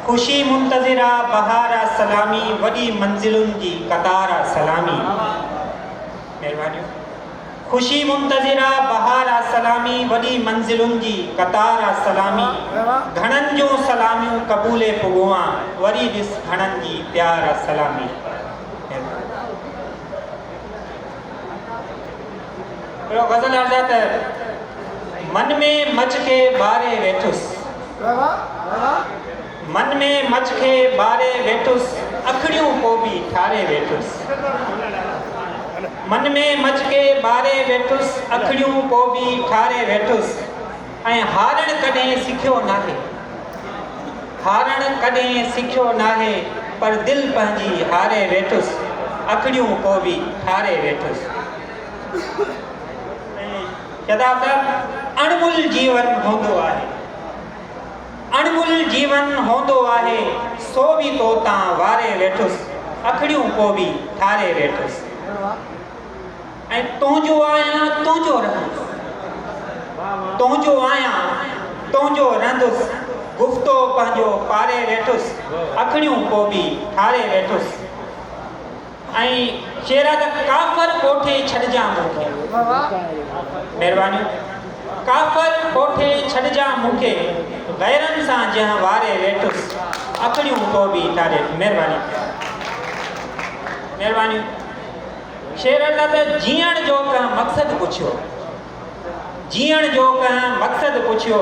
खुशी मुंतज़िरा बहारा सलामी वॾी मंज़िलुनि जी कतारा सलामी। महिरबानी। खुशी मुंतज़िरा बहारा सलामी वॾी मंज़िलुनि जी कतारा सलामी। घणनि जूं सलामियूं क़बूले पुॻुआ वरी ॾिस घणनि जी प्यारा सलामी। गज़ल अर्ज़ मन में मच के बारे वेठुस, मन में मच के बारे वेठुस अखड़ियों को भी ठारे वेठुस। मन में मच के बारे वेठुस अखड़ियों को भी ठारे वेठुस। ऐं हारण कॾहिं सिखियो नाहे, हारण कॾहिं सिखियो नाहे पर दिल पंहिंजी हारे वेठुस अखड़ियों को भी ठारे वेठुस। अणमुल जीवन होंदो आहे, अणमुल जीवन होंदो आहे सो भी तो तां वारे वेठुस अखड़ियों को भी ठारे वेठुस। ऐं तुंहिंजो आहियां तुंहिंजो रहंदुसि, तुंहिंजो आहियां तुंहिंजो रहंदुसि गुफ़्तो पंहिंजो पारे वेठुस अखड़ियों को भी ठारे वेठुस। ऐं शेरा त काफ़र कोठे छॾिजां मूंखे, महिरबानी। काफ़र कोठे छॾिजां मूंखे गैरनि सां जंहिं वारे वेठुसि अखड़ियूं को बि ठारे। महिरबानी महिरबानी। शेर त जीअण जो कंहिं मक़सदु पुछियो, जीअण जो कंहिं मक़सदु पुछियो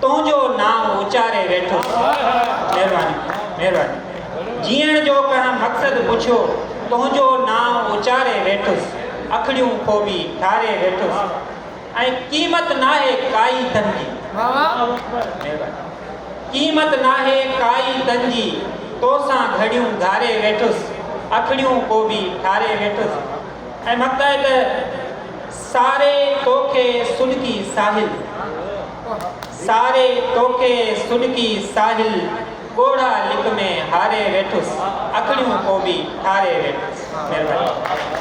तुंहिंजो नाम उचारे वेठुसि। महिरबानी महिरबानी। जीअण जो कंहिं मक़सदु पुछियो तुंहिंजो नाम उचारे वेठुसि अखड़ियूं को बि ठारे वेठुसि। ऐं क़ीमत नाहे काई तन जी, क़ीमत नाहे काई तन जी तोसां घड़ियूं घारे वेठुसि अखड़ियूं को बि ठारे वेठुसि। ऐं मक़सद सारे तोखे सुनकी साहिल, सारे तोखे सुनकी साहिल ॻोढ़ा लिक में हारे वेठुसि अखड़ियूं को बि ठारे वेठुसि। महिरबानी।